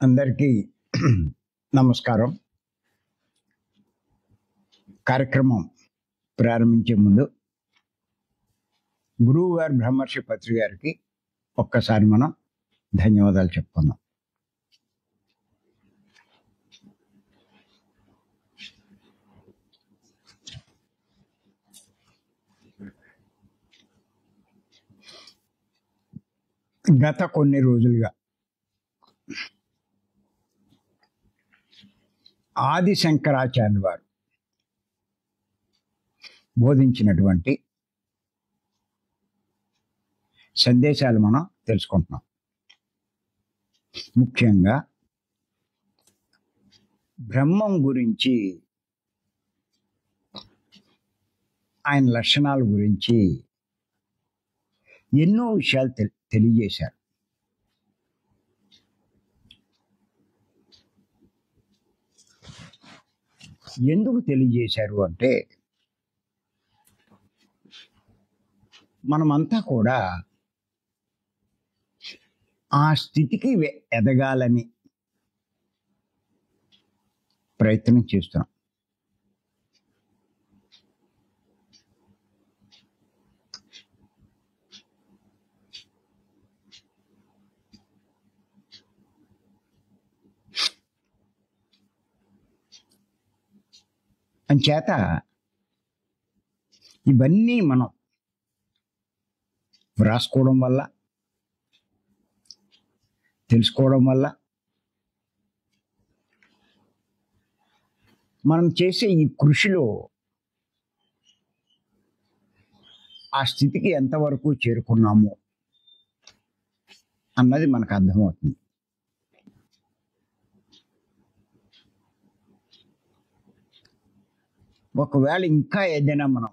అందరికీ నమస్కారం. కార్యక్రమం ప్రారంభించే ముందు గురువు గారు బ్రహ్మర్షి పత్రి గారికి ఒక్కసారి మనం ధన్యవాదాలు చెప్పుకుందాం. గత కొన్ని రోజులుగా ఆది శంకరాచార్య వారు బోధించినటువంటి సందేశాలు మనం తెలుసుకుంటున్నాం. ముఖ్యంగా బ్రహ్మం గురించి, ఆయన లక్షణాల గురించి ఎన్నో విషయాలు తెలియజేశారు. ఎందుకు తెలియజేశారు అంటే, మనమంతా కూడా ఆ స్థితికి ఎదగాలని ప్రయత్నం చేస్తున్నాం. అంచేత ఇవన్నీ మనం వ్రాసుకోవడం వల్ల, తెలుసుకోవడం వల్ల, మనం చేసే ఈ కృషిలో ఆ స్థితికి ఎంతవరకు చేరుకున్నాము అన్నది మనకు అర్థమవుతుంది. ఒకవేళ ఇంకా ఏదైనా మనం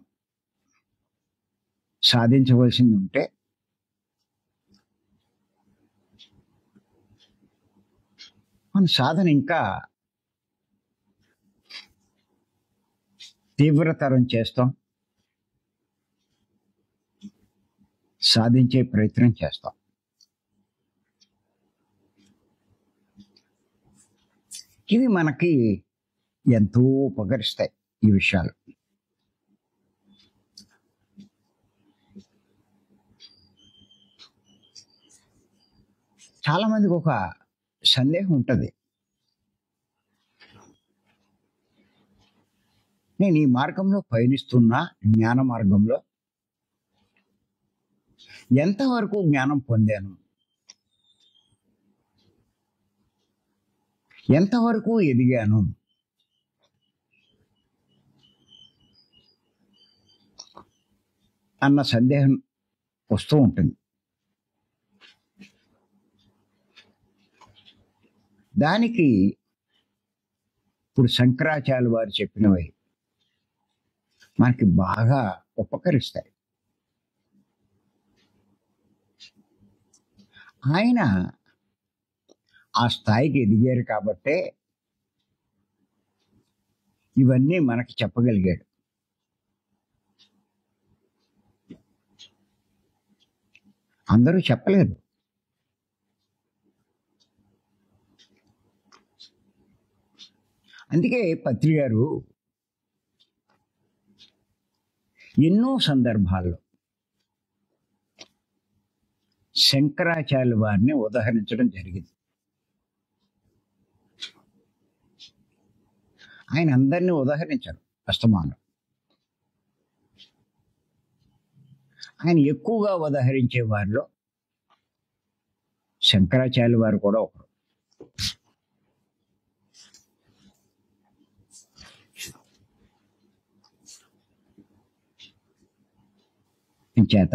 సాధించవలసింది ఉంటే మన సాధన ఇంకా తీవ్రతరం చేస్తాం, సాధించే ప్రయత్నం చేస్తాం. ఇవి మనకి ఎంతో ఉపకరిస్తాయి ఈ విషయాలు. చాలా మందికి ఒక సందేహం ఉంటుంది, నేను ఈ మార్గంలో పయనిస్తున్నా, జ్ఞాన మార్గంలో ఎంతవరకు జ్ఞానం పొందాను, ఎంతవరకు ఎదిగాను అన్న సందేహం వస్తూ ఉంటుంది. దానికి ఇప్పుడు శంకరాచార్య వారు చెప్పినవి మనకి బాగా ఉపకరిస్తాయి. ఆయన ఆ స్థాయికి ఎదిగారు కాబట్టే ఇవన్నీ మనకి చెప్పగలిగాడు. అందరూ చెప్పలేరు. అందుకే పత్రి గారు ఎన్నో సందర్భాల్లో శంకరాచార్య వారిని ఉదహరించడం జరిగింది. ఆయన అందరినీ ఉదహరించారు అస్తమానం. ఆయన ఎక్కువగా ఉదహరించే వారిలో శంకరాచార్య వారు కూడా ఒకరు. చేత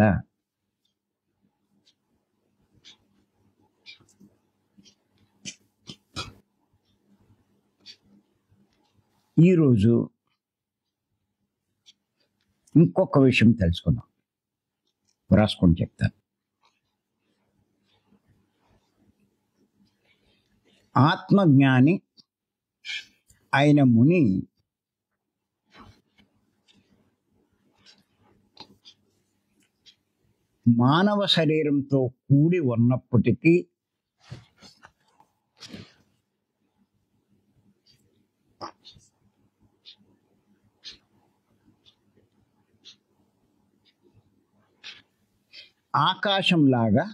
ఈరోజు ఇంకొక విషయం తెలుసుకుందాం, రాసుకొని చెప్తాను. ఆత్మజ్ఞాని అయిన ముని మానవ శరీరంతో కూడి ఉన్నప్పటికీ ఆకాశంలాగా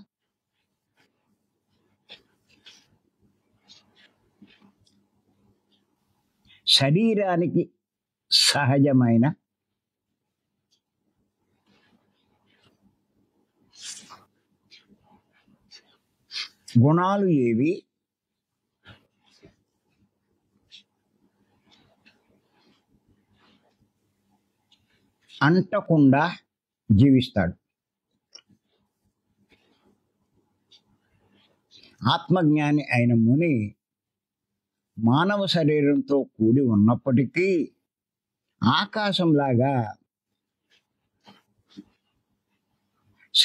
శరీరానికి సహజమైన గుణాలు ఏవి అంటకుండా జీవిస్తాడు. ఆత్మజ్ఞాని అయిన ముని మానవ శరీరంతో కూడి ఉన్నప్పటికీ ఆకాశంలాగా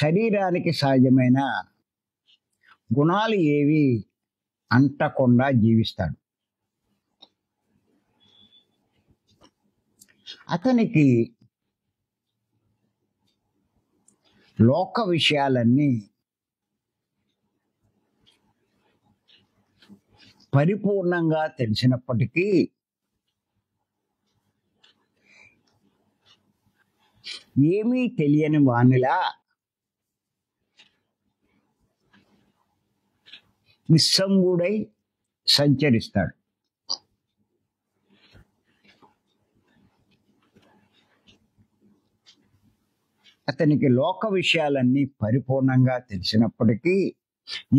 శరీరానికి సహజమైన గుణాలు ఏవి అంటకుండా జీవిస్తాడు. అతనికి లోక విషయాలన్నీ పరిపూర్ణంగా తెలిసినప్పటికీ ఏమీ తెలియని వానిలా నిస్సంగుడై సంచరిస్తాడు. అతనికి లోక విషయాలన్నీ పరిపూర్ణంగా తెలిసినప్పటికీ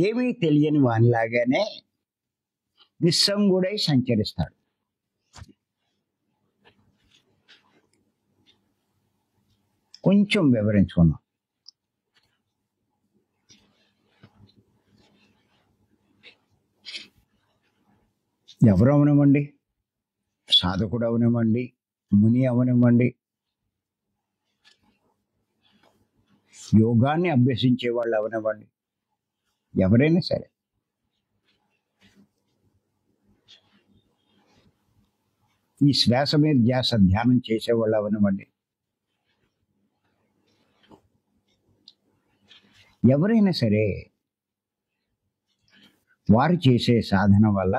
ఏమీ తెలియని వానిలాగానే నిస్సంగుడై సంచరిస్తాడు. కొంచెం వివరించుకున్నాం. ఎవరు అవనివ్వండి, సాధకుడు అవనివ్వండి, ముని అవనివ్వండి, యోగాన్ని అభ్యసించే వాళ్ళు అవనివ్వండి, ఎవరైనా సరే ఈ శ్వాస మీద ధ్యాస ధ్యానం చేసేవాళ్ళు అవనివ్వండి, ఎవరైనా సరే వారు చేసే సాధన వల్ల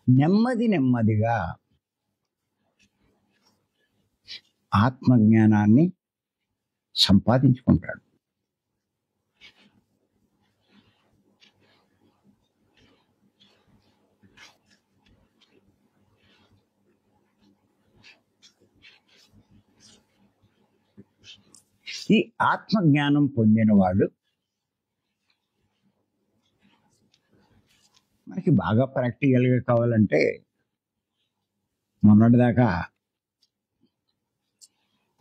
నెమ్మదిగా ఆత్మజ్ఞానాన్ని సంపాదించుకుంటాడు. ఈ ఆత్మజ్ఞానం పొందిన వాళ్ళు మనకి బాగా ప్రాక్టికల్గా కావాలంటే మొన్నటిదాకా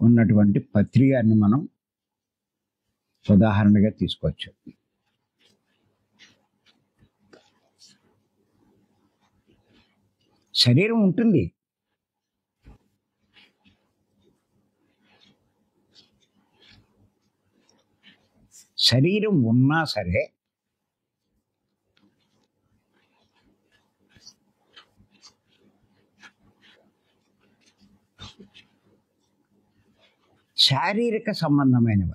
ఉన్నటువంటి పత్రికని మనం ఉదాహరణగా తీసుకోవచ్చు. శరీరం ఉంటుంది, శరీరం ఉన్నా సరే శారీరక సంబంధమైనవి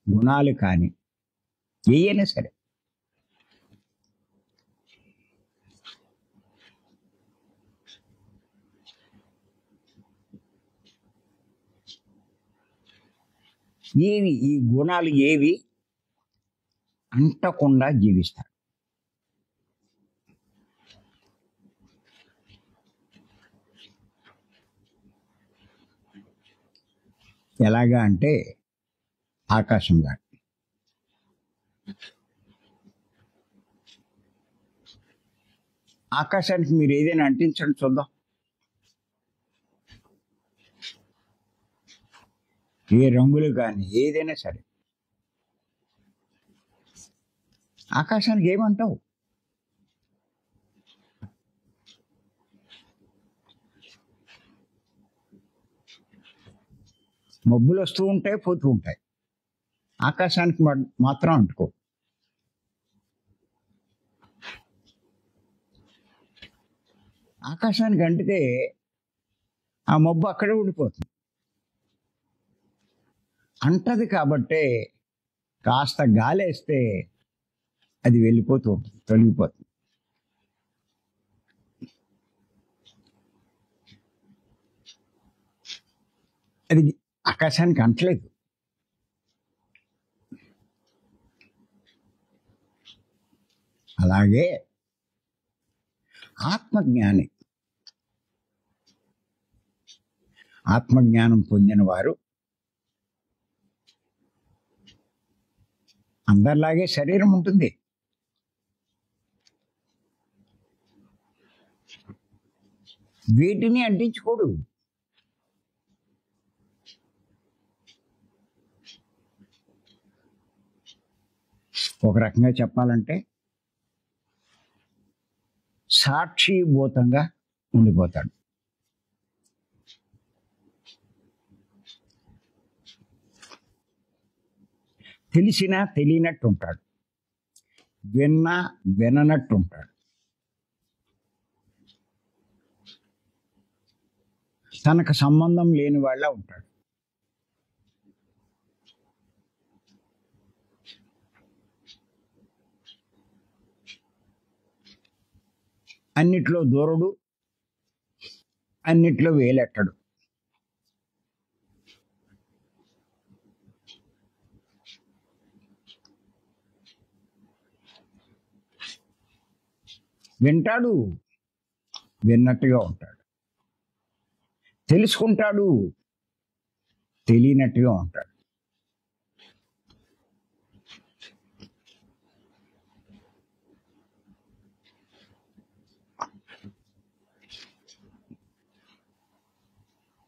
గుణాలు కానీ ఏయైనా సరే ఏవి ఈ గుణాలు ఏవి అంటకుండా జీవిస్తాడు. ఎలాగా అంటే ఆకాశంగా. ఆకాశానికి మీరు ఏదైనా అంటించండి చూద్దాం. ఏ రంగులు కానీ ఏదైనా సరే ఆకాశానికి ఏమంటావు? మబ్బులు వస్తూ ఉంటాయి, పోతూ ఉంటాయి. ఆకాశానికి మాత్రం అంటుకో. ఆకాశానికి అంటితే ఆ మబ్బు అక్కడే ఉండిపోతుంది. అంటది కాబట్టే కాస్త గాలేస్తే అది వెళ్ళిపోతూ ఉంటుంది, తొలగిపోతుంది. అది ఆకాశానికి అంటలేదు. అలాగే ఆత్మజ్ఞాని, ఆత్మజ్ఞానం పొందిన వారు అందరిలాగే శరీరం ఉంటుంది. వీటిని అంటించుకోడు. ఒక రకంగా చెప్పాలంటే సాక్షిభూతంగా ఉండిపోతాడు. తెలిసినా తెలియనట్టు ఉంటాడు, విన్నా విననట్టు ఉంటాడు. తనకు సంబంధం లేని వాళ్ళ ఉంటాడు. అన్నిట్లో దూరుడు, అన్నిట్లో వేలెట్టడు. వింటాడు, విన్నట్టుగా ఉంటాడు. తెలుసుకుంటాడు, తెలియనట్టుగా ఉంటాడు.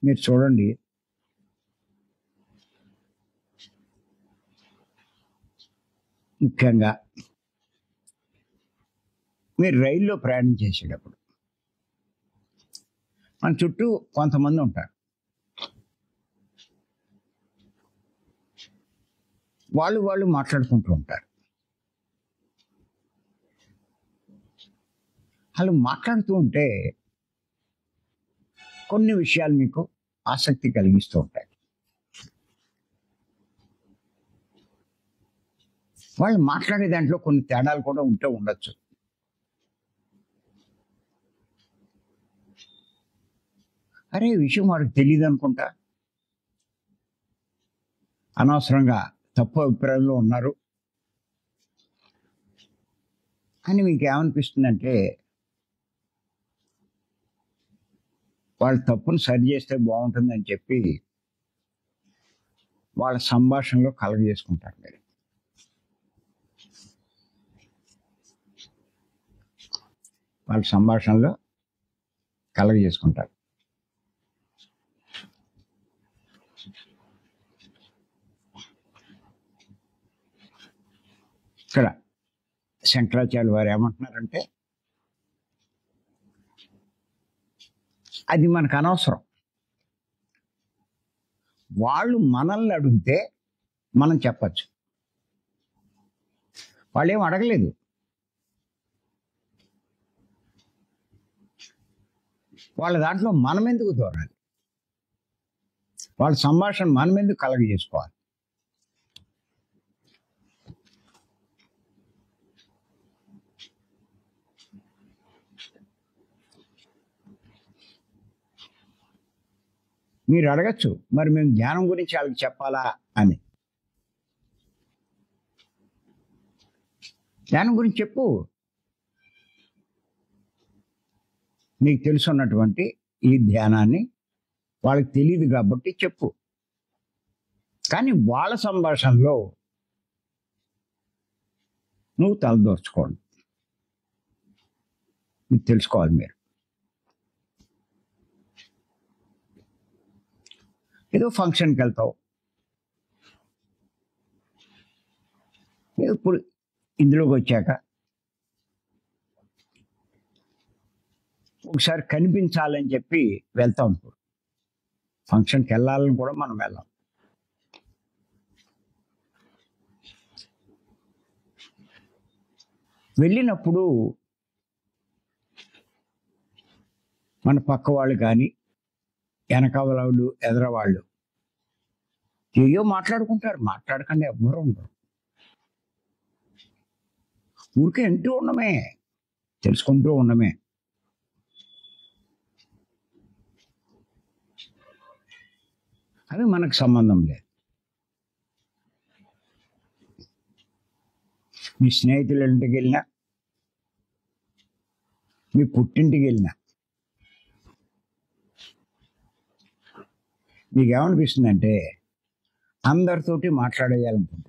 మీరు చూడండి, ముఖ్యంగా మీరు రైల్లో ప్రయాణం చేసేటప్పుడు మన చుట్టూ కొంతమంది ఉంటారు. వాళ్ళు మాట్లాడుకుంటూ ఉంటారు. వాళ్ళు మాట్లాడుతూ ఉంటే కొన్ని విషయాలు మీకు ఆసక్తి కలిగిస్తూ ఉంటాయి. వాళ్ళు మాట్లాడే దాంట్లో కొన్ని తేడాలు కూడా ఉంటూ ఉండొచ్చు. అరే, ఈ విషయం వాడికి తెలియదు అనుకుంటా, అనవసరంగా తప్పు అభిప్రాయంలో ఉన్నారు అని మీకు ఏమనిపిస్తుందంటే, వాళ్ళ తప్పును సరి చేస్తే బాగుంటుందని చెప్పి వాళ్ళ సంభాషణలో కలగజేసుకుంటారు. మీరు వాళ్ళ సంభాషణలో కలగజేసుకుంటారు. ఇక్కడ శంకరాచార్య వారు ఏమంటున్నారంటే, అది మనకు అనవసరం. వాళ్ళు మనల్ని అడిగితే మనం చెప్పచ్చు. వాళ్ళు ఏం అడగలేదు. వాళ్ళ దాంట్లో మనం ఎందుకు దూరాలి? వాళ్ళ సంభాషణ మనం ఎందుకు కలగజేసుకోవాలి? మీరు అడగచ్చు, మరి మేము ధ్యానం గురించి వాళ్ళకి చెప్పాలా అని. ధ్యానం గురించి చెప్పు. నీకు తెలుసున్నటువంటి ఈ ధ్యానాన్ని వాళ్ళకి తెలియదు కాబట్టి చెప్పు. కానీ వాళ్ళ సంభాషణలో నువ్వు తలదోర్చుకోండి. ఇది తెలుసుకోవాలి. మీరు ఏదో ఫంక్షన్కి వెళ్తావు, ఇప్పుడు ఇందులోకి వచ్చాక ఒకసారి కనిపించాలని చెప్పి వెళ్తాం. ఇప్పుడు ఫంక్షన్కి వెళ్ళాలని కూడా మనం వెళ్ళాం. వెళ్ళినప్పుడు మన పక్క వాళ్ళు కానీ వెనక వాళ్ళు ఎదరవాళ్ళు ఏయో మాట్లాడుకుంటారు. మాట్లాడకుండా ఎవ్వరూ ఉండరు. ఊరికే వింటూ ఉండమే, తెలుసుకుంటూ ఉండమే. అది మనకు సంబంధం లేదు. మీ స్నేహితుల ఇంటికి వెళ్ళినా, మీ పుట్టింటికి వెళ్ళినా మీకు ఏమనిపిస్తుందంటే అందరితోటి మాట్లాడేయాలనుకుంటాం.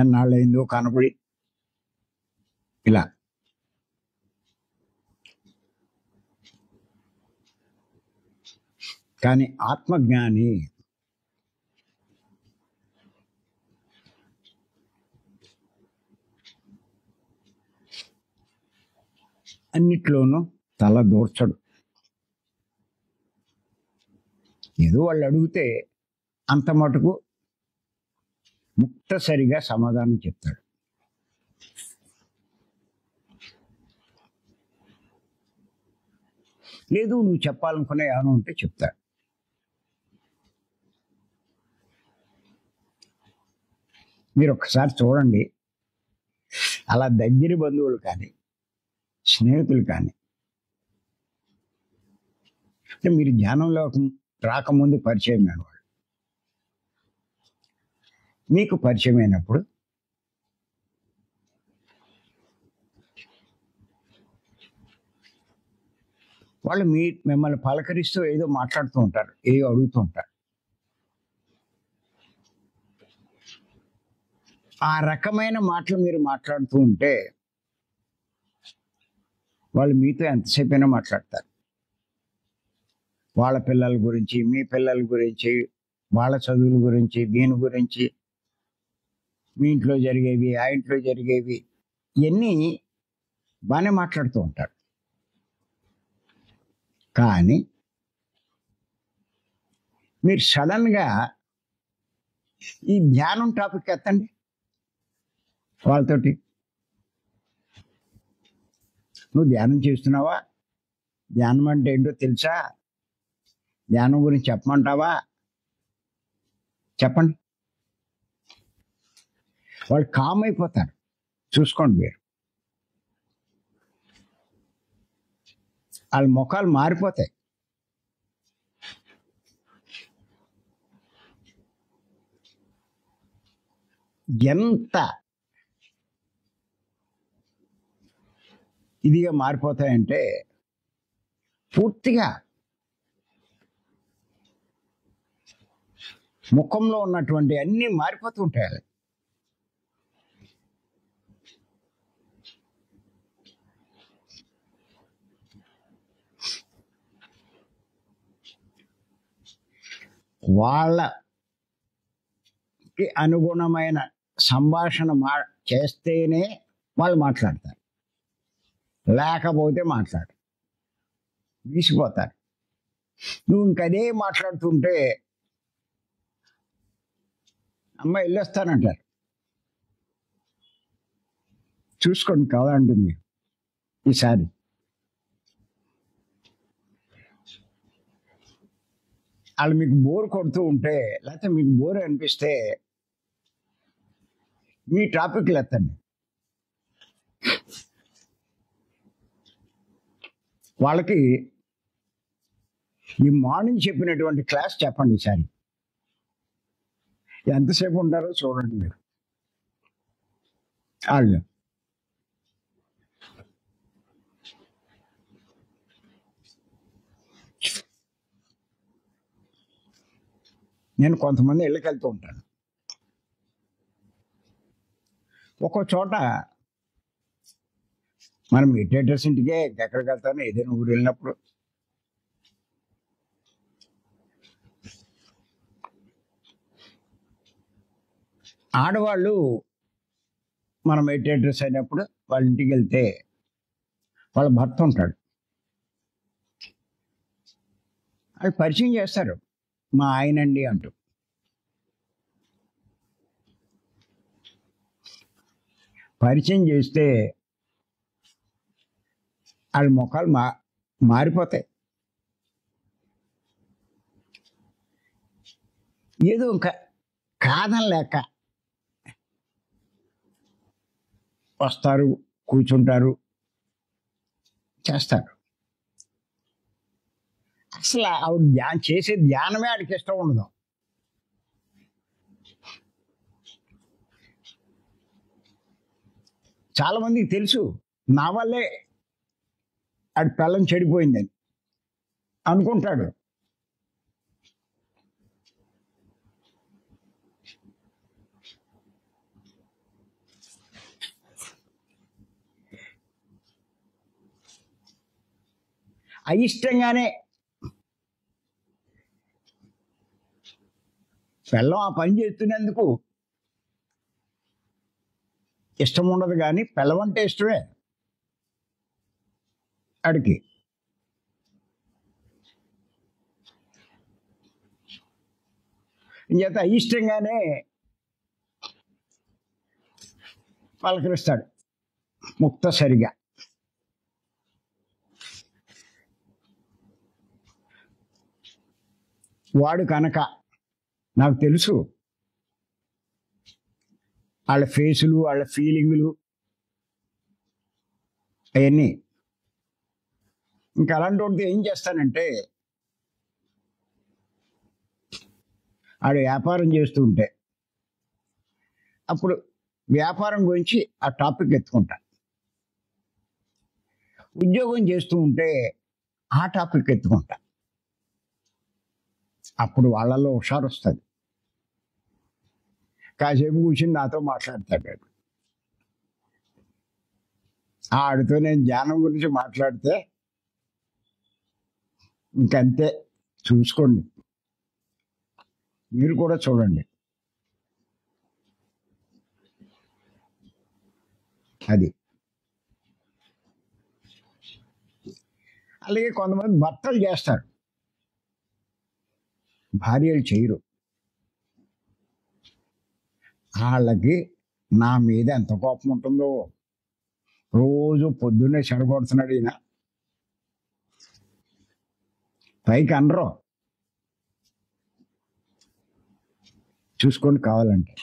ఎన్నాళ్ళైందో కనపడి ఇలా. కానీ ఆత్మజ్ఞాని అన్నిట్లోనూ తల దూర్చడు. ఏదో వాళ్ళు అడిగితే అంత మటుకు ముక్తసరిగా సమాధానం చెప్తాడు. లేదు నువ్వు చెప్పాలనుకునే ఏమైనా ఉంటే చెప్తాడు. మీరు ఒక్కసారి చూడండి, అలా దగ్గర బంధువులు కానీ స్నేహితులు కానీ, అంటే మీరు ధ్యానంలో రాకముందు పరిచయమైన వాళ్ళు మీకు పరిచయమైనప్పుడు వాళ్ళు మిమ్మల్ని పలకరిస్తూ ఏదో మాట్లాడుతూ ఉంటారు, ఏదో అడుగుతూ ఉంటారు. ఆ రకమైన మాటలు మీరు మాట్లాడుతూ ఉంటే వాళ్ళు మీతో ఎంతసేపు అయినా మాట్లాడతారు. వాళ్ళ పిల్లల గురించి, మీ పిల్లల గురించి, వాళ్ళ చదువుల గురించి, దీని గురించి, మీ ఇంట్లో జరిగేవి, ఆ ఇంట్లో జరిగేవి, ఇవన్నీ బాగానే మాట్లాడుతూ ఉంటారు. కానీ మీరు సడన్గా ఈ ధ్యానం టాపిక్ ఎత్తండి వాళ్ళతోటి. నువ్వు ధ్యానం చేస్తున్నావా? ధ్యానం అంటే ఏంటో తెలుసా? ధ్యానం గురించి చెప్పమంటావా? చెప్పండి. వాళ్ళు కామ్ అయిపోతారు. చూసుకోండి మీరు, వాళ్ళ ముఖాలు మారిపోతాయి. ఎంత ఇదిగా మారిపోతాయంటే పూర్తిగా ముఖంలో ఉన్నటువంటి అన్నీ మారిపోతూ ఉంటాయి. వాళ్ళకి అనుగుణమైన సంభాషణ చేస్తేనే వాళ్ళు మాట్లాడతారు, లేకపోతే మాట్లాడు వీసిపోతారు. నువ్వు ఇంకదే మాట్లాడుతుంటే అమ్మ వెళ్ళొస్తానంటారు. చూసుకోండి కావాలంటే మీరు ఈసారి. వాళ్ళు మీకు బోర్ కొడుతూ ఉంటే, లేకపోతే మీకు బోర్ అనిపిస్తే మీ టాపిక్లు ఎత్తండి. వాళ్ళకి ఈ మార్నింగ్ చెప్పినటువంటి క్లాస్ చెప్పండి ఈసారి. ఎంతసేపు ఉంటారో చూడండి మీరు. వాళ్ళు నేను కొంతమంది ఇళ్ళకి వెళ్తూ ఉంటాను. ఒక్కో చోట మనం మెడిటేటర్స్ ఇంటికే ఎక్కడికి వెళ్తాను, ఏదైనా ఊరు వెళ్ళినప్పుడు ఆడవాళ్ళు మన మెడిటేటర్స్ అయినప్పుడు వాళ్ళ ఇంటికి వెళ్తే వాళ్ళ భర్త ఉంటాడు. వాళ్ళు పరిచయం చేస్తారు, మా ఆయనండి అంటూ. పరిచయం చేస్తే వాళ్ళ ముఖాలు మారిపోతాయి. ఏదో ఇంకా కాదనలేక వస్తారు, కూర్చుంటారు, చేస్తారు. అసలు ఆవిడ చేసే ధ్యానమే ఆడికి ఇష్టం ఉండదు. చాలా మందికి తెలుసు నా వల్లే ఆడి పిల్లం చెడిపోయిందని అనుకుంటాడు. అయిష్టంగానే పిల్లం ఆ పని చేస్తున్నందుకు ఇష్టం ఉండదు, కానీ పిల్లం అంటే ఇష్టమే ఆడికి. ఇంచేత అయిష్టంగానే పలకరిస్తాడు ముక్తసరిగా. వాడు కనుక నాకు తెలుసు వాళ్ళ ఫేసులు, వాళ్ళ ఫీలింగులు అవన్నీ. ఇంకా అలాంటి వాడితో ఏం చేస్తానంటే, ఆడు వ్యాపారం చేస్తూ ఉంటే అప్పుడు వ్యాపారం గురించి ఆ టాపిక్ ఎత్తుకుంటా. ఉద్యోగం చేస్తూ ఉంటే ఆ టాపిక్ ఎత్తుకుంటా. అప్పుడు వాళ్ళల్లో హుషారు వస్తుంది. కాసేపు కూర్చుని నాతో మాట్లాడతాడు. ఆడితో నేను ధ్యానం గురించి మాట్లాడితే ఇంకంతే. చూసుకోండి, మీరు కూడా చూడండి. అది అలాగే కొంతమంది భర్తలు చేస్తారు, భార్యలు చేయరు. వాళ్ళకి నా మీద ఎంత కోపం ఉంటుందో. రోజు పొద్దున్నే చెడగొడుతున్నాడు ఈయన, పైకి అనరు. చూసుకొని కావాలంటే.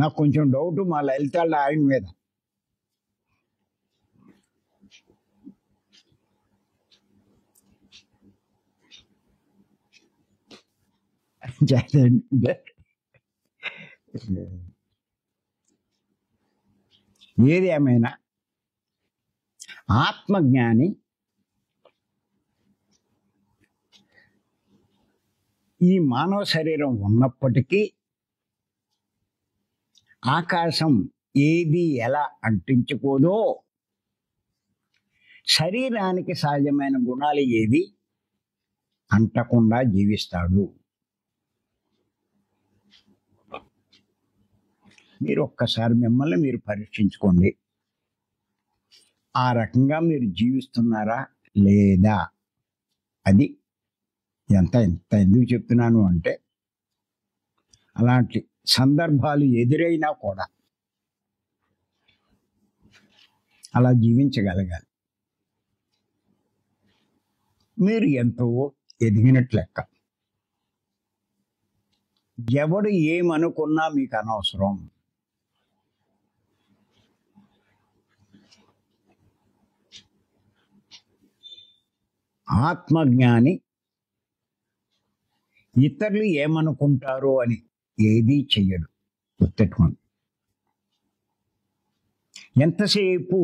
నాకు కొంచెం డౌట్ మా లలిత ఆయన మీద. ఏది ఏమైనా ఆత్మజ్ఞాని ఈ మానవ శరీరం ఉన్నప్పటికీ ఆకాశం ఏది ఎలా అంటించుకోదో, శరీరానికి సహజమైన గుణాలు ఏది అంటకుండా జీవిస్తాడు. మీరు ఒక్కసారి మిమ్మల్ని మీరు పరీక్షించుకోండి. ఆ రకంగా మీరు జీవిస్తున్నారా లేదా? అది ఎంత ఎందుకు చెప్తున్నాను అంటే, అలాంటి సందర్భాలు ఎదురైనా కూడా అలా జీవించగలగాలి. మీరు ఎంతో ఎదిగినట్లు లెక్క. ఎవడు ఏమనుకున్నా మీకు అనవసరం. ఆత్మజ్ఞాని ఇతరులు ఏమనుకుంటారో అని ఏదీ చెయ్యడు. గుర్తెట్టుకోండి. ఎంతసేపు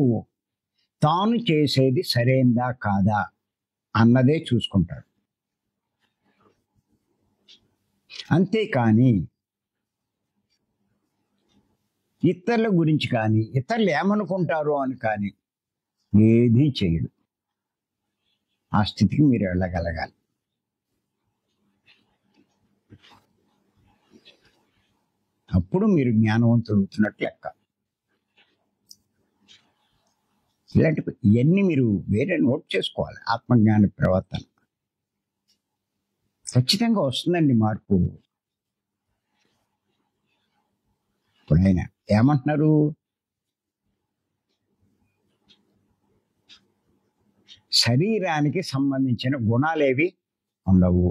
తాను చేసేది సరైందా కాదా అన్నదే చూసుకుంటాడు. అంతేకాని ఇతరుల గురించి కానీ ఇతరులు ఏమనుకుంటారో అని కానీ ఏదీ చేయడు. ఆ స్థితికి మీరు వెళ్ళగలగాలి. అప్పుడు మీరు జ్ఞానవంతులు అవుతున్నట్లు లెక్క. ఇలాంటి ఇవన్నీ మీరు వేరే నోట్ చేసుకోవాలి. ఆత్మజ్ఞాన ప్రవర్తన ఖచ్చితంగా వస్తుందండి మార్పు. ఇప్పుడు ఆయన ఏమంటున్నారు? శరీరానికి సంబంధించిన గుణాలేవి ఉండవు.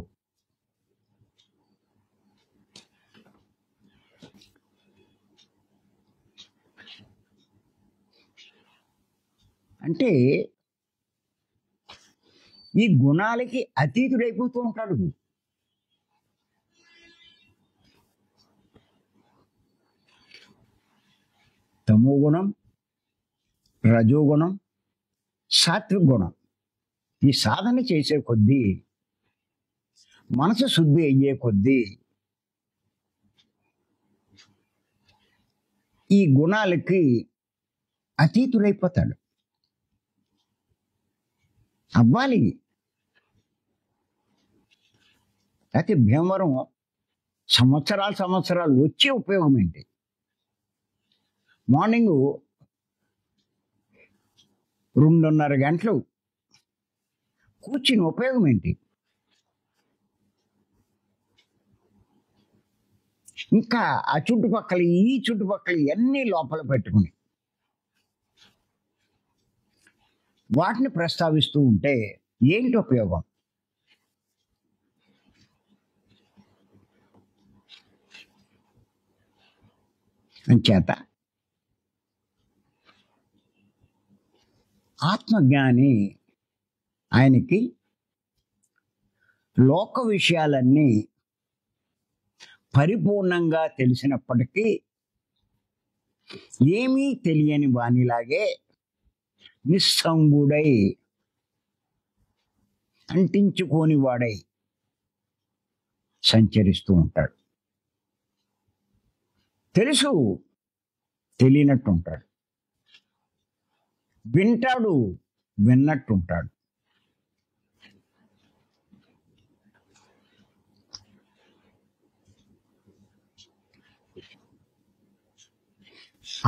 అంటే ఈ గుణాలకి అతీతుడైపోతూ ఉంటాడు. తమో గుణం, రజోగుణం, సాత్విక గుణం. ఈ సాధన చేసే కొద్దీ, మనసు శుద్ధి అయ్యే కొద్దీ ఈ గుణాలకి అతీతుడైపోతాడు. అవ్వాలి. అయితే భీమవరం సంవత్సరాలు వచ్చే ఉపయోగం ఏంటి? మార్నింగు 2:30 గంటలు కూర్చుని ఉపయోగం ఏంటి? ఇంకా ఆ చుట్టుపక్కల ఈ చుట్టుపక్కల ఇవన్నీ లోపల పెట్టుకుని వాటిని ప్రస్తావిస్తూ ఉంటే ఏంటి ఉపయోగం? అంచేత ఆత్మజ్ఞాని ఆయనకి లోక విషయాలన్నీ పరిపూర్ణంగా తెలిసినప్పటికీ ఏమీ తెలియని వానిలాగే నిస్సంగుడై, అంటించుకోని వాడై సంచరిస్తూ ఉంటాడు. తెలుసు, తెలియనట్టుంటాడు. వింటాడు, విన్నట్టుంటాడు.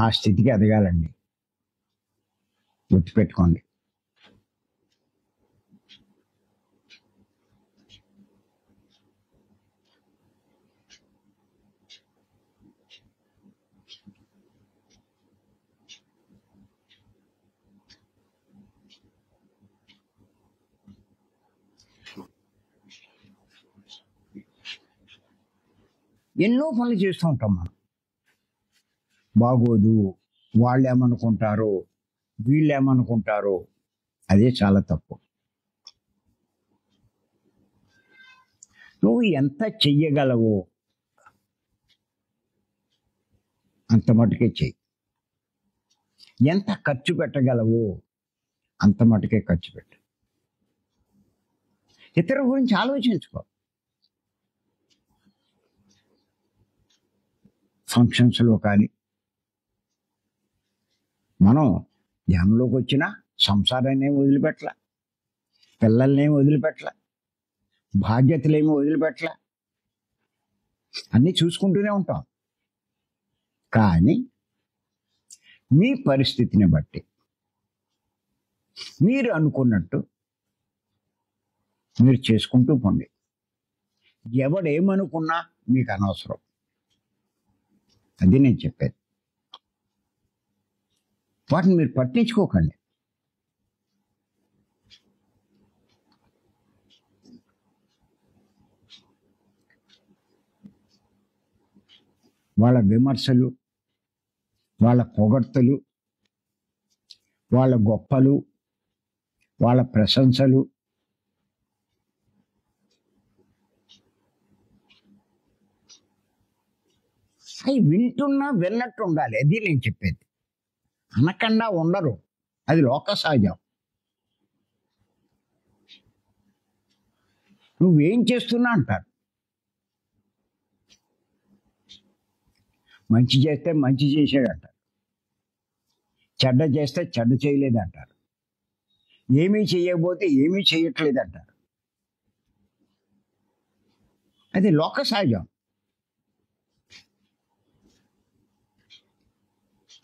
ఆ స్థితికి ఎదగాలండి. గుర్తుపెట్టుకోండి. ఎన్నో పనులు చేస్తూ ఉంటాం మనం. బాగోదు, వాళ్ళు ఏమనుకుంటారో, వీళ్ళు ఏమనుకుంటారో. అదే చాలా తప్పు. నువ్వు ఎంత చెయ్యగలవో అంత మటుకే చెయ్యి. ఎంత ఖర్చు పెట్టగలవో అంత మటుకే ఖర్చు పెట్టు. ఇతరుల గురించి ఆలోచించుకో. ఫంక్షన్స్లో కానీ మనం ధ్యానంలోకి వచ్చినా సంసారాన్ని ఏమి వదిలిపెట్టల, పిల్లల్నేమి వదిలిపెట్టల, బాధ్యతలేమి వదిలిపెట్టల, అన్నీ చూసుకుంటూనే ఉంటాం. కానీ మీ పరిస్థితిని బట్టి మీరు అనుకున్నట్టు మీరు చేసుకుంటూ పోండి. ఎవడేమనుకున్నా మీకు అనవసరం. అది నేను చెప్పేది. వాటిని మీరు పట్టించుకోకండి. వాళ్ళ విమర్శలు, వాళ్ళ పొగడ్తలు, వాళ్ళ గొప్పలు, వాళ్ళ ప్రశంసలు అవి వింటున్నా విన్నట్టు ఉండాలి. అది నేను చెప్పేది. అనకుండా ఉండరు. అది లోక సహజం. నువ్వేం చేస్తున్నా అంటారు. మంచి చేస్తే మంచి చేసాడంటారు, చెడ్డ చేస్తే చెడ్డ చేయలేదంటారు, ఏమీ చేయకపోతే ఏమీ చేయట్లేదంటారు. అది లోక సహజం.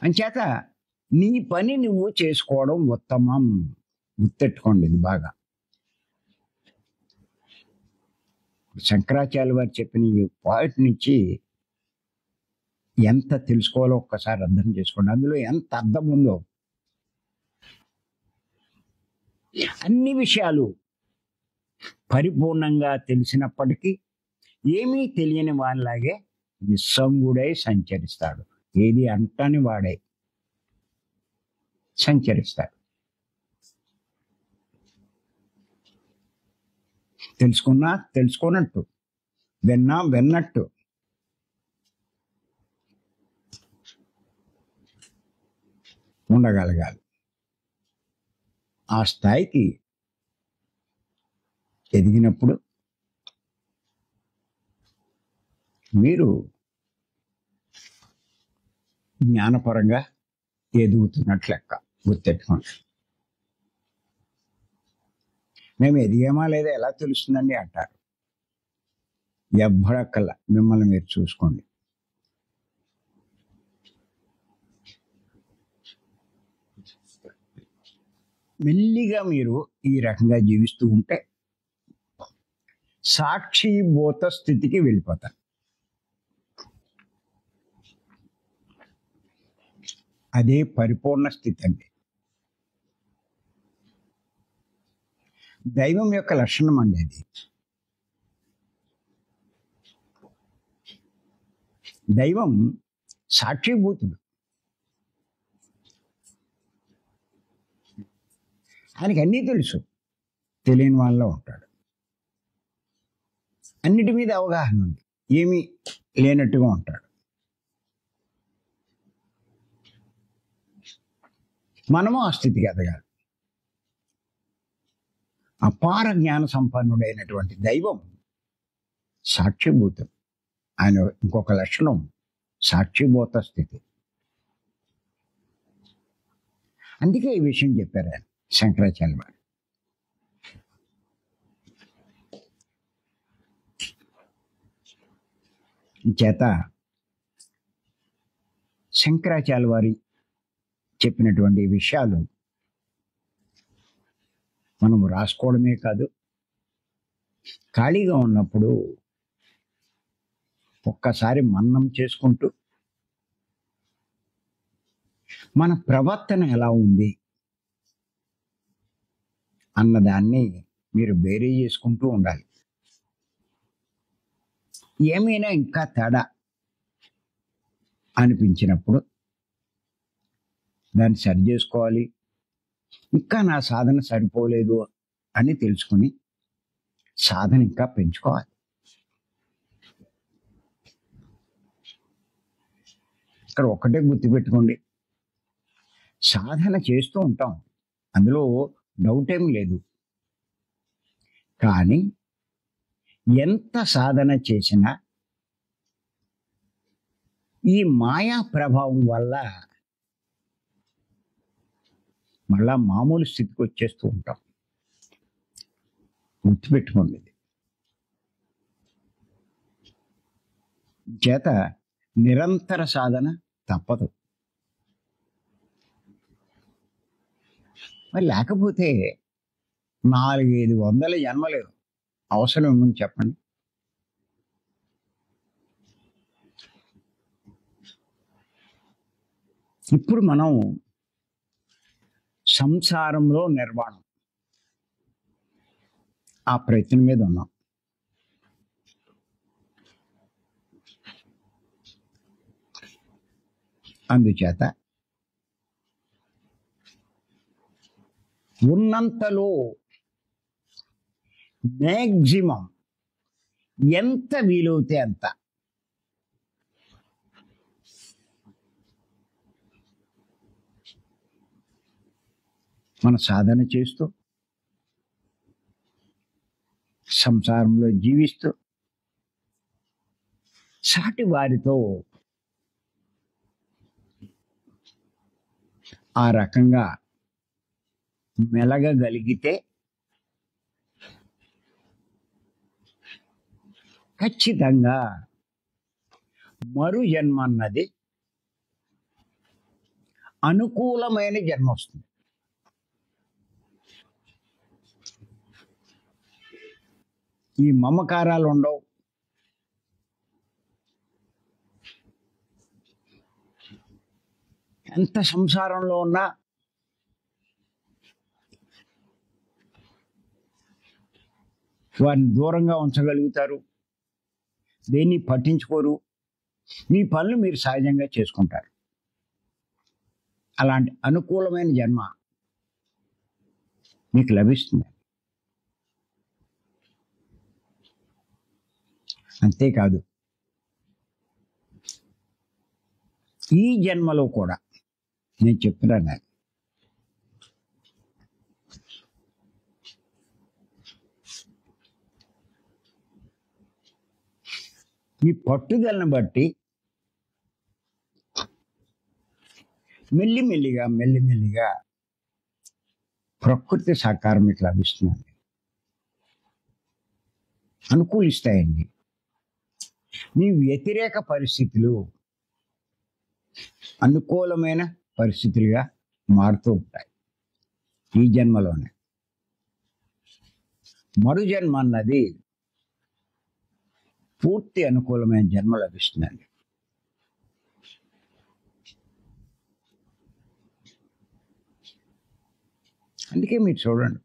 అంచేత నీ పని నువ్వు చేసుకోవడం ఉత్తమం. గుర్తెట్టుకోండి ఇది బాగా. శంకరాచార్య వారు చెప్పిన ఈ పాయింట్ నుంచి ఎంత తెలుసుకోవాలో ఒక్కసారి అర్థం చేసుకోండి. అందులో ఎంత అర్థం ఉందో. అన్ని విషయాలు పరిపూర్ణంగా తెలిసినప్పటికీ ఏమీ తెలియని వానిలాగే నిస్సంగుడై సంచరిస్తాడు. ఏది అంటని వాడై సంచరిస్తాడు. తెలుసుకున్నా తెలుసుకోనట్టు, విన్నా విన్నట్టు ఉండగలగాలి. ఆ స్థాయికి ఎదిగినప్పుడు మీరు జ్ఞానపరంగా ఎదుగుతున్నట్లు లెక్క. గుర్తెట్టుకోండి. మేము ఎదిగామా లేదా ఎలా తెలుస్తుందండి అంటారు. ఎవ్వడక్కల్లా, మిమ్మల్ని మీరు చూసుకోండి. మెల్లిగా మీరు ఈ రకంగా జీవిస్తూ ఉంటే సాక్షిభూత స్థితికి వెళ్ళిపోతారు. అదే పరిపూర్ణ స్థితి అండి. దైవం యొక్క లక్షణం అండి అది. దైవం సాక్షిభూతుడు. ఆయనకి అన్నీ తెలుసు, తెలియని వాళ్ళలో ఉంటాడు. అన్నిటి మీద అవగాహన ఉంది, ఏమీ లేనట్టుగా ఉంటాడు. మనము ఆ స్థితికి ఎదగాలి. అపార జ్ఞాన సంపన్నుడైనటువంటి దైవం సాక్షిభూతం. ఆయన ఇంకొక లక్షణం సాక్షిభూత స్థితి. అందుకే ఈ విషయం చెప్పారు ఆయన, శంకరాచార్య వారు. చేత శంకరాచార్య వారి చెప్పినటువంటి విషయాలు మనం రాసుకోవడమే కాదు, ఖాళీగా ఉన్నప్పుడు ఒక్కసారి మననం చేసుకుంటూ మన ప్రవర్తన ఎలా ఉంది అన్నదాన్ని మీరు బేరీ చేసుకుంటూ ఉండాలి. ఏమైనా ఇంకా తేడా అనిపించినప్పుడు దాన్ని సరి చేసుకోవాలి. ఇంకా నా సాధన సరిపోలేదు అని తెలుసుకుని సాధన ఇంకా పెంచుకోవాలి. ఇక్కడ ఒక్కటే గుర్తుపెట్టుకోండి, సాధన చేస్తూ ఉంటాం, అందులో డౌట్ ఏం లేదు. కానీ ఎంత సాధన చేసినా ఈ మాయా ప్రభావం వల్ల మళ్ళా మామూలు స్థితికి వచ్చేస్తూ ఉంటాం. గుర్తుపెట్టుకోండి. చేత నిరంతర సాధన తప్పదు. మరి లేకపోతే 400-500 జన్మలు అవసరం ఏమని చెప్పండి. ఇప్పుడు మనం సంసారంలో నిర్వాణం ఆ ప్రయత్నం మీద ఉన్నాం. అందుచేత ఉన్నంతలో మ్యాక్సిమం ఎంత వీలవుతే అంత మన సాధన చేస్తూ సంసారంలో జీవిస్తూ సాటి వారితో ఆ రకంగా మెలగగలిగితే ఖచ్చితంగా మరు జన్మ అన్నది అనుకూలమైన జన్మ వస్తుంది. ఈ మమకారాలు ఉండవు. ఎంత సంసారంలో ఉన్నా వారిని దూరంగా ఉంచగలుగుతారు, దేన్ని పట్టించుకోరు, మీ పనులు మీరు సహజంగా చేసుకుంటారు. అలాంటి అనుకూలమైన జన్మ మీకు లభిస్తుంది. అంతేకాదు ఈ జన్మలో కూడా నేను చెప్తున్నాను, మీ పట్టుదలను బట్టి మెల్లిమెల్లిగా ప్రకృతి సహకారం మీకు లభిస్తుంది, అనుకూలిస్తాయండి. మీ వ్యతిరేక పరిస్థితులు అనుకూలమైన పరిస్థితులుగా మారుతూ ఉంటాయి ఈ జన్మలోనే. మరు జన్మ అన్నది పూర్తి అనుకూలమైన జన్మ లభిస్తుందండి. అందుకే మీరు చూడండి,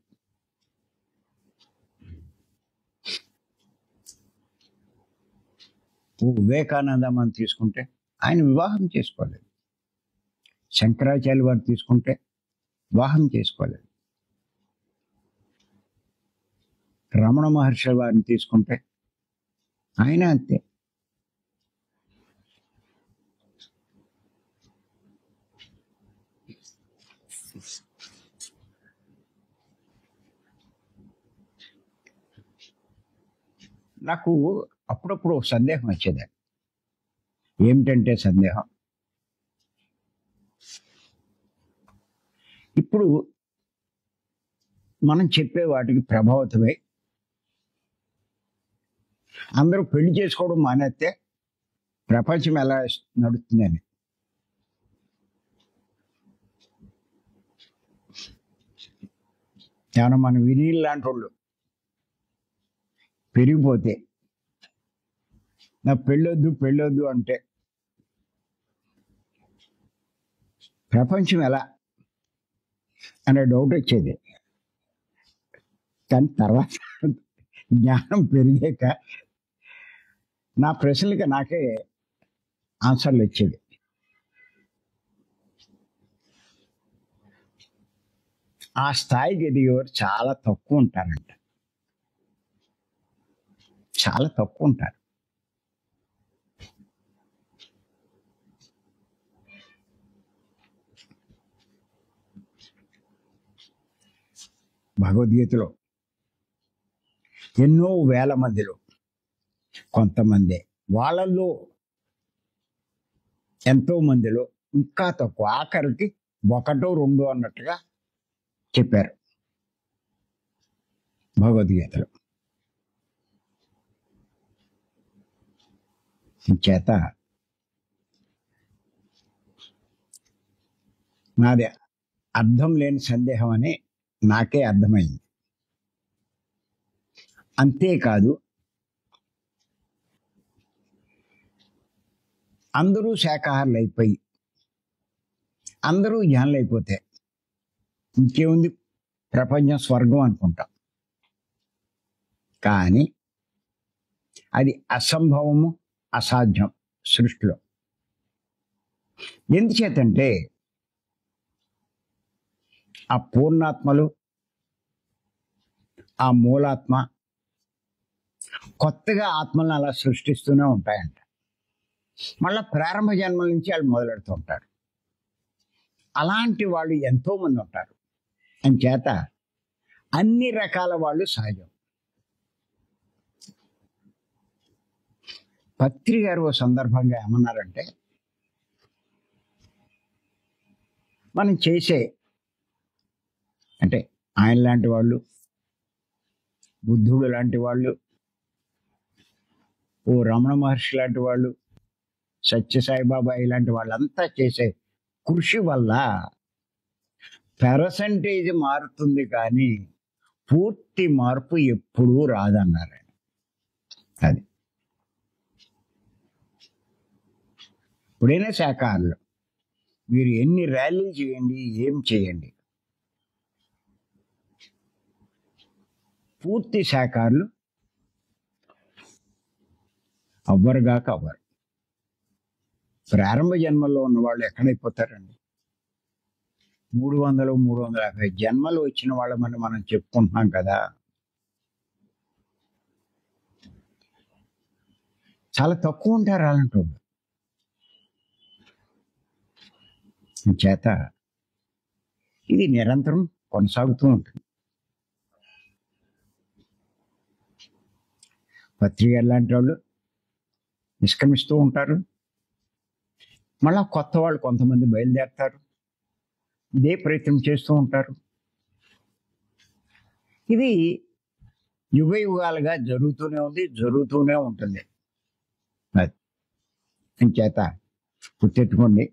వివేకానంద మనం తీసుకుంటే ఆయన వివాహం చేసుకోలేదు. శంకరాచార్య వారు తీసుకుంటే వివాహం చేసుకోలేదు. రమణ మహర్షి వారిని తీసుకుంటే ఆయన అంతే. నాకు అప్పుడప్పుడు ఒక సందేహం వచ్చేది. ఏమిటంటే సందేహం, ఇప్పుడు మనం చెప్పే వాటికి ప్రభావితమై అందరూ పెళ్లి చేసుకోవడం మానేస్తే ప్రపంచం ఎలా నడుస్తుందని. ఏమన్నా మన వినీల్ లాంటి వాళ్ళు పెరిగిపోతే నా పెళ్ళొద్దు అంటే ప్రపంచం ఎలా అనే డౌట్ వచ్చేది. కానీ తర్వాత జ్ఞానం పెరిగాక నా ప్రశ్నలకి నాకే ఆన్సర్లు వచ్చేది. ఆ స్థాయికి ఎదిగేవారు చాలా తక్కువ ఉంటారంట, చాలా తక్కువ ఉంటారు. భగవద్గీతలో ఎన్నో వేల మందిలో కొంతమంది, వాళ్ళల్లో ఎంతో మందిలో ఇంకా తక్కువ, ఆఖరికి 1, 2 అన్నట్టుగా చెప్పారు భగవద్గీతలో. చేత నాది అర్థం లేని సందేహం అని నాకే అర్థమైంది. అంతేకాదు, అందరూ శాకాహారులు అయిపోయి అందరూ జ్ఞానులు అయిపోతే ఇంకేముంది, ప్రపంచం స్వర్గం అనుకుంటాం. కానీ అది అసంభవము, అసాధ్యం సృష్టిలో. ఎందుచేతంటే ఆ పూర్ణాత్మలు, ఆ మూలాత్మ కొత్తగా ఆత్మలను అలా సృష్టిస్తూనే ఉంటాయంట. మళ్ళా ప్రారంభ జన్మల నుంచి వాళ్ళు మొదలెడుతూ ఉంటారు. అలాంటి వాళ్ళు ఎంతోమంది ఉంటారు. అంచేత అన్ని రకాల వాళ్ళు సహజం. పత్రి గారు ఓ సందర్భంగా ఏమన్నారంటే, మనం చేసే అంటే ఆయన లాంటి వాళ్ళు, బుద్ధుడు లాంటి వాళ్ళు, ఓ రమణ మహర్షి లాంటి వాళ్ళు, సత్యసాయిబాబా ఇలాంటి వాళ్ళంతా చేసే కృషి వల్ల పెర్సెంటేజ్ మారుతుంది, కానీ పూర్తి మార్పు ఎప్పుడూ రాదన్నారు. అది ఇప్పుడైనా శాఖాహారులు మీరు ఎన్ని ర్యాలీలు చేయండి, ఏం చేయండి, పూర్తి శాఖాహారులు అవ్వరుగాక అవ్వరు. ప్రారంభ జన్మల్లో ఉన్న వాళ్ళు ఎక్కడైపోతారండి? 300, 350 జన్మలు వచ్చిన వాళ్ళమని మనం చెప్పుకుంటున్నాం కదా. చాలా తక్కువ ఉంటారు అలాంటి వాళ్ళు. చేత ఇది నిరంతరం కొనసాగుతూ ఉంటుంది. పత్రిక లాంటి వాళ్ళు నిష్క్రమిస్తూ ఉంటారు, మళ్ళా కొత్త వాళ్ళు కొంతమంది బయలుదేరుతారు, ఇదే ప్రయత్నం చేస్తూ ఉంటారు. ఇది యుగ యుగాలుగా జరుగుతూనే ఉంది, జరుగుతూనే ఉంటుంది. అది చేత గుర్తెట్టుకోండి,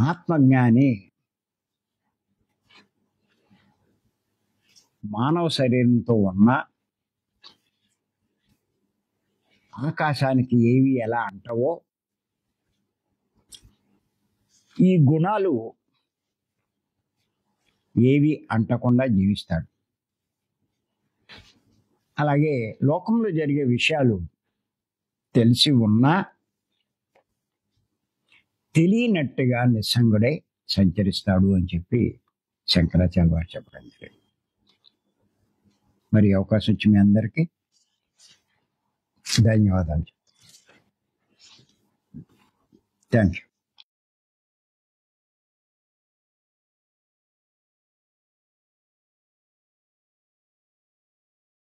ఆత్మజ్ఞాని మానవ శరీరంతో ఉన్న ఆకాశానికి ఏవి ఎలా అంటవో ఈ గుణాలు ఏవి అంటకుండా జీవిస్తాడు. అలాగే లోకంలో జరిగే విషయాలు తెలిసి ఉన్నా తెలియనట్టుగా నిస్సంగుడై సంచరిస్తాడు అని చెప్పి శంకరాచార్య వారు చెప్పడం జరిగింది. మరి అవకాశం వచ్చి మీ అందరికీ ధన్యవాదాలు. Thank you.